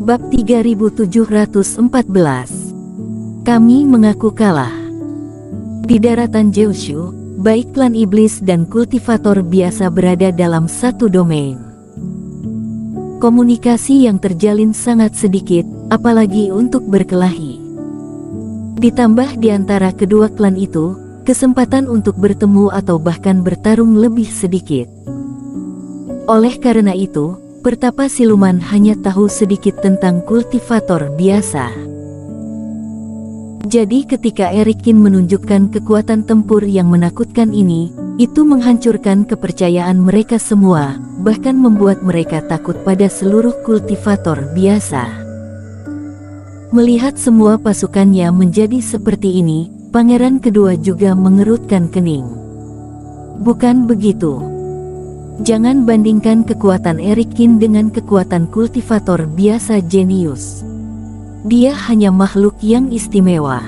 Bab 3714. Kami mengaku kalah. Di daratan Jeushu, baik klan iblis dan kultivator biasa berada dalam satu domain. Komunikasi yang terjalin sangat sedikit, apalagi untuk berkelahi. Ditambah di antara kedua klan itu, kesempatan untuk bertemu atau bahkan bertarung lebih sedikit. Oleh karena itu, Pertapa siluman hanya tahu sedikit tentang kultivator biasa. Jadi ketika Erikin menunjukkan kekuatan tempur yang menakutkan ini, itu menghancurkan kepercayaan mereka semua, bahkan membuat mereka takut pada seluruh kultivator biasa. Melihat semua pasukannya menjadi seperti ini, pangeran kedua juga mengerutkan kening. Bukan begitu. Jangan bandingkan kekuatan Erikin dengan kekuatan kultivator biasa jenius. Dia hanya makhluk yang istimewa.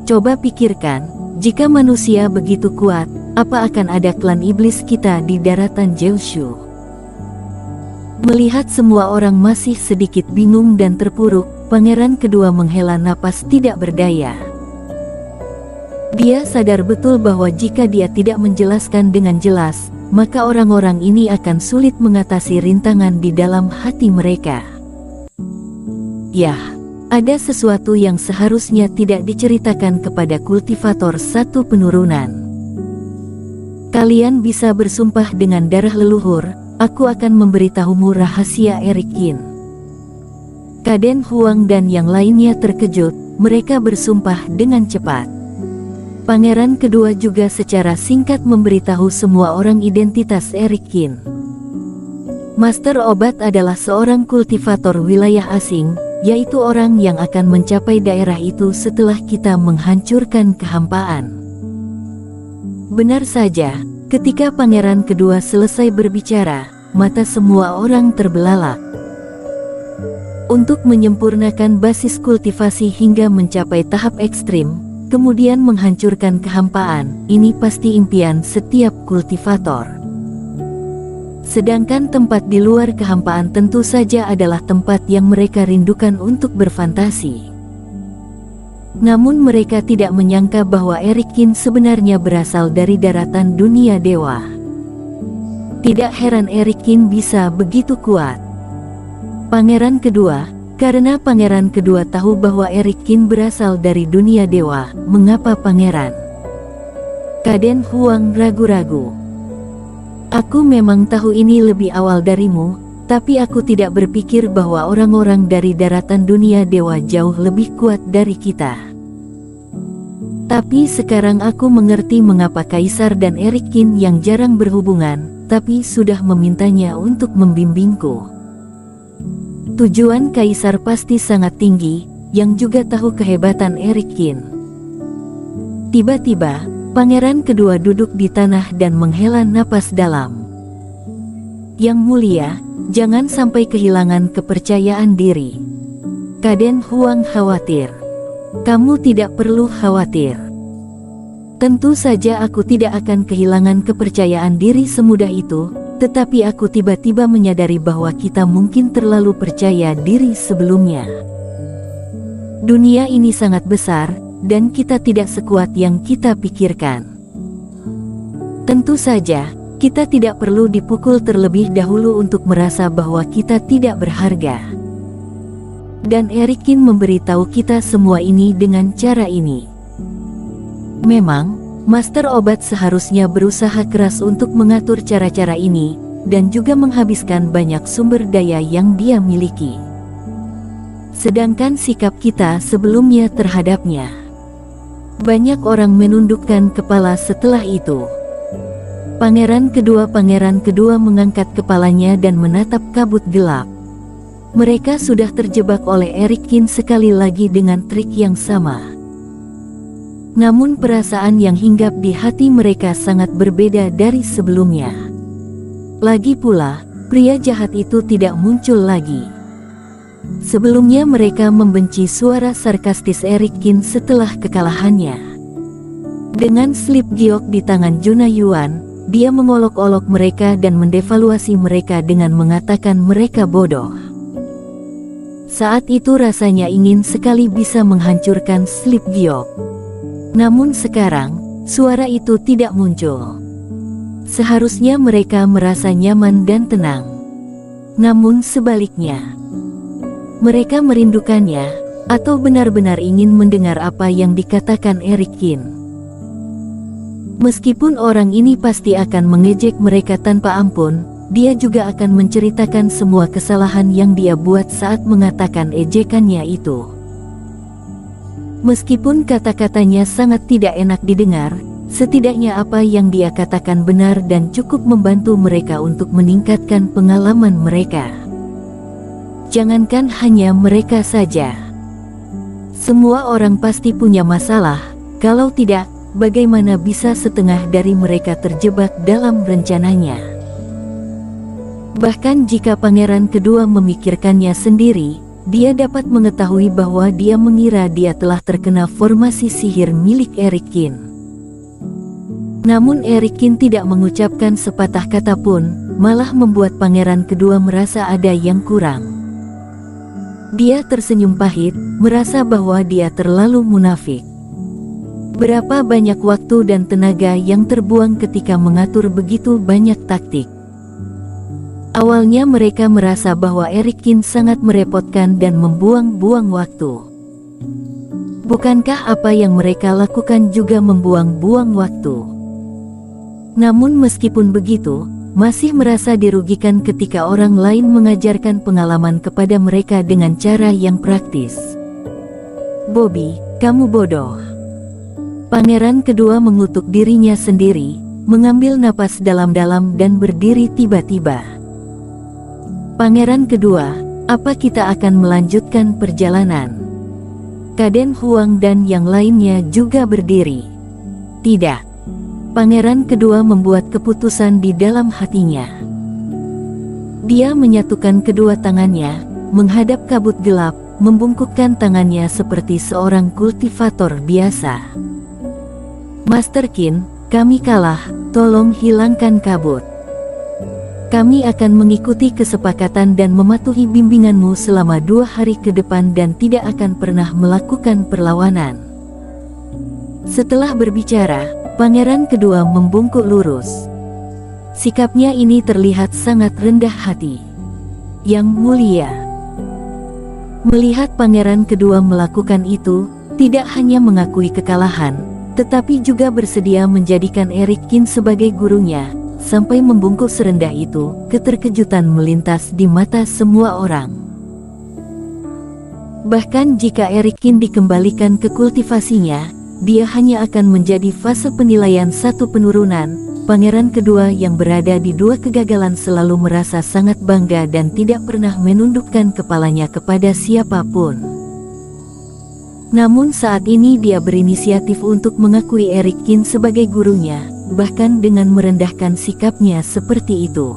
Coba pikirkan, jika manusia begitu kuat, apa akan ada klan iblis kita di daratan Jeushu? Melihat semua orang masih sedikit bingung dan terpuruk, pangeran kedua menghela napas tidak berdaya. Dia sadar betul bahwa jika dia tidak menjelaskan dengan jelas, maka orang-orang ini akan sulit mengatasi rintangan di dalam hati mereka. Yah, ada sesuatu yang seharusnya tidak diceritakan kepada kultivator satu penurunan. Kalian bisa bersumpah dengan darah leluhur, aku akan memberitahumu rahasia Erikin. Kaden Huang dan yang lainnya terkejut, mereka bersumpah dengan cepat. Pangeran kedua juga secara singkat memberitahu semua orang identitas Erikin. Master Obat adalah seorang kultivator wilayah asing, yaitu orang yang akan mencapai daerah itu setelah kita menghancurkan kehampaan. Benar saja, ketika pangeran kedua selesai berbicara, mata semua orang terbelalak. Untuk menyempurnakan basis kultivasi hingga mencapai tahap ekstrim, kemudian menghancurkan kehampaan, ini pasti impian setiap kultivator. Sedangkan tempat di luar kehampaan tentu saja adalah tempat yang mereka rindukan untuk berfantasi. Namun mereka tidak menyangka bahwa Erikin sebenarnya berasal dari daratan dunia dewa. Tidak heran Erikin bisa begitu kuat. Pangeran kedua, karena pangeran kedua tahu bahwa Erikin berasal dari dunia dewa, mengapa pangeran? Kaden Huang ragu-ragu. Aku memang tahu ini lebih awal darimu, tapi aku tidak berpikir bahwa orang-orang dari daratan dunia dewa jauh lebih kuat dari kita. Tapi sekarang aku mengerti mengapa Kaisar dan Erikin yang jarang berhubungan, tapi sudah memintanya untuk membimbingku. Tujuan Kaisar pasti sangat tinggi, yang juga tahu kehebatan Erikin. Tiba-tiba, pangeran kedua duduk di tanah dan menghela napas dalam. Yang mulia, jangan sampai kehilangan kepercayaan diri. Kaden Huang khawatir. Kamu tidak perlu khawatir. Tentu saja aku tidak akan kehilangan kepercayaan diri semudah itu. Tetapi aku tiba-tiba menyadari bahwa kita mungkin terlalu percaya diri sebelumnya. Dunia ini sangat besar, dan kita tidak sekuat yang kita pikirkan. Tentu saja, kita tidak perlu dipukul terlebih dahulu untuk merasa bahwa kita tidak berharga. Dan Erikin memberitahu kita semua ini dengan cara ini. Memang, Master Obat seharusnya berusaha keras untuk mengatur cara-cara ini, dan juga menghabiskan banyak sumber daya yang dia miliki. Sedangkan sikap kita sebelumnya terhadapnya. Banyak orang menundukkan kepala setelah itu. Pangeran kedua mengangkat kepalanya dan menatap kabut gelap. Mereka sudah terjebak oleh Erikin sekali lagi dengan trik yang sama. Namun perasaan yang hinggap di hati mereka sangat berbeda dari sebelumnya. Lagi pula, pria jahat itu tidak muncul lagi. Sebelumnya mereka membenci suara sarkastis Erikin setelah kekalahannya. Dengan slip giok di tangan Juna Yuan, dia mengolok-olok mereka dan mendevaluasi mereka dengan mengatakan mereka bodoh. Saat itu rasanya ingin sekali bisa menghancurkan Slip Giok. Namun sekarang, suara itu tidak muncul. Seharusnya mereka merasa nyaman dan tenang. Namun sebaliknya, mereka merindukannya, atau benar-benar ingin mendengar apa yang dikatakan Eric Kin. Meskipun orang ini pasti akan mengejek mereka tanpa ampun, dia juga akan menceritakan semua kesalahan yang dia buat saat mengatakan ejekannya itu. Meskipun kata-katanya sangat tidak enak didengar, setidaknya apa yang dia katakan benar dan cukup membantu mereka untuk meningkatkan pengalaman mereka. Jangankan hanya mereka saja. Semua orang pasti punya masalah, kalau tidak, bagaimana bisa setengah dari mereka terjebak dalam rencananya? Bahkan jika pangeran kedua memikirkannya sendiri, dia dapat mengetahui bahwa dia mengira dia telah terkena formasi sihir milik Eric Kin. Namun Eric Kin tidak mengucapkan sepatah kata pun, malah membuat pangeran kedua merasa ada yang kurang. Dia tersenyum pahit, merasa bahwa dia terlalu munafik. Berapa banyak waktu dan tenaga yang terbuang ketika mengatur begitu banyak taktik. Awalnya mereka merasa bahwa Eric Kin sangat merepotkan dan membuang-buang waktu. Bukankah apa yang mereka lakukan juga membuang-buang waktu? Namun meskipun begitu, masih merasa dirugikan ketika orang lain mengajarkan pengalaman kepada mereka dengan cara yang praktis. Bobby, kamu bodoh. Pangeran kedua mengutuk dirinya sendiri, mengambil napas dalam-dalam dan berdiri tiba-tiba. Pangeran kedua, apa kita akan melanjutkan perjalanan? Kaden Huang dan yang lainnya juga berdiri. Tidak. Pangeran kedua membuat keputusan di dalam hatinya. Dia menyatukan kedua tangannya, menghadap kabut gelap, membungkukkan tangannya seperti seorang kultivator biasa. Master Qin, kami kalah, tolong hilangkan kabut. Kami akan mengikuti kesepakatan dan mematuhi bimbinganmu selama 2 hari ke depan dan tidak akan pernah melakukan perlawanan. Setelah berbicara, pangeran kedua membungkuk lurus. Sikapnya ini terlihat sangat rendah hati. Yang mulia. Melihat pangeran kedua melakukan itu, tidak hanya mengakui kekalahan, tetapi juga bersedia menjadikan Eric Kin sebagai gurunya, sampai membungkuk serendah itu, keterkejutan melintas di mata semua orang. Bahkan jika Eric Kin dikembalikan ke kultivasinya, dia hanya akan menjadi fase penilaian 1 penurunan. Pangeran kedua yang berada di 2 kegagalan selalu merasa sangat bangga dan tidak pernah menundukkan kepalanya kepada siapapun. Namun saat ini dia berinisiatif untuk mengakui Eric Kin sebagai gurunya, bahkan dengan merendahkan sikapnya seperti itu.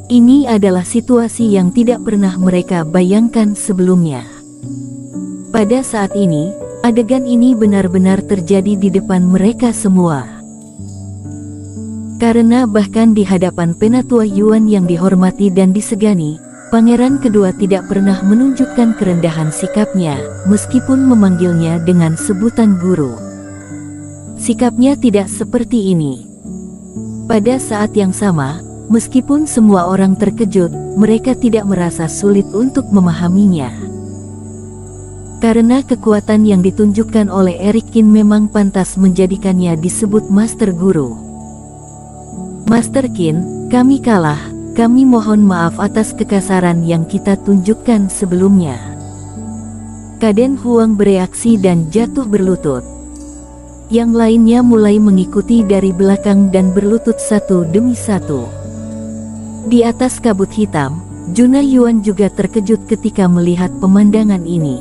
Ini adalah situasi yang tidak pernah mereka bayangkan sebelumnya. Pada saat ini, adegan ini benar-benar terjadi di depan mereka semua. Karena bahkan di hadapan Penatua Yuan yang dihormati dan disegani, pangeran kedua tidak pernah menunjukkan kerendahan sikapnya, meskipun memanggilnya dengan sebutan guru. Sikapnya tidak seperti ini. Pada saat yang sama, meskipun semua orang terkejut, mereka tidak merasa sulit untuk memahaminya. Karena kekuatan yang ditunjukkan oleh Eric Kin memang pantas menjadikannya disebut Master Guru. Master Kin, kami kalah, kami mohon maaf atas kekasaran yang kita tunjukkan sebelumnya. Kaden Huang bereaksi dan jatuh berlutut. Yang lainnya mulai mengikuti dari belakang dan berlutut satu demi satu. Di atas kabut hitam, Junai Yuan juga terkejut ketika melihat pemandangan ini.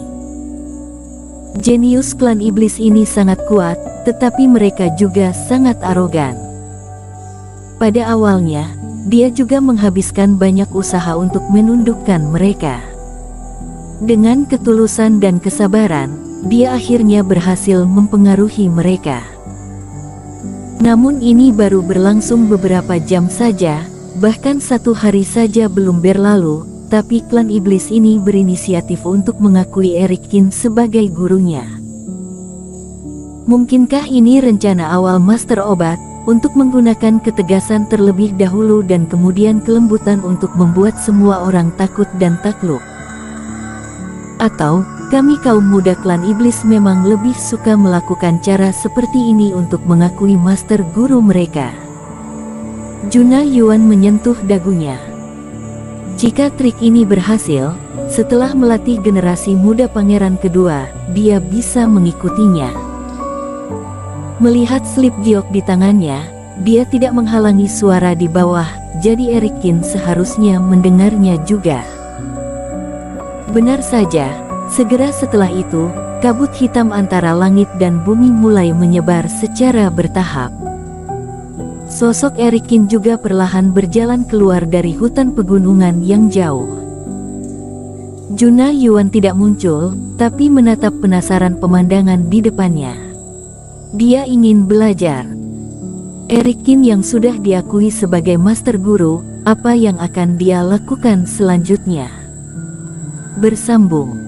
Jenius klan iblis ini sangat kuat, tetapi mereka juga sangat arogan. Pada awalnya, dia juga menghabiskan banyak usaha untuk menundukkan mereka. Dengan ketulusan dan kesabaran, dia akhirnya berhasil mempengaruhi mereka. Namun ini baru berlangsung beberapa jam saja, bahkan 1 hari saja belum berlalu, tapi klan iblis ini berinisiatif untuk mengakui Erik Kin sebagai gurunya. Mungkinkah ini rencana awal Master Obat, untuk menggunakan ketegasan terlebih dahulu dan kemudian kelembutan untuk membuat semua orang takut dan takluk? Atau, kami kaum muda klan iblis memang lebih suka melakukan cara seperti ini untuk mengakui master guru mereka? Juna Yuan menyentuh dagunya. Jika trik ini berhasil, setelah melatih generasi muda pangeran kedua, dia bisa mengikutinya. Melihat slip giok di tangannya, dia tidak menghalangi suara di bawah, jadi Erik Kin seharusnya mendengarnya juga. Benar saja, segera setelah itu, kabut hitam antara langit dan bumi mulai menyebar secara bertahap. Sosok Erik Kin juga perlahan berjalan keluar dari hutan pegunungan yang jauh. Juna Yuan tidak muncul, tapi menatap penasaran pemandangan di depannya. Dia ingin belajar. Erik Kin yang sudah diakui sebagai master guru, apa yang akan dia lakukan selanjutnya? Bersambung.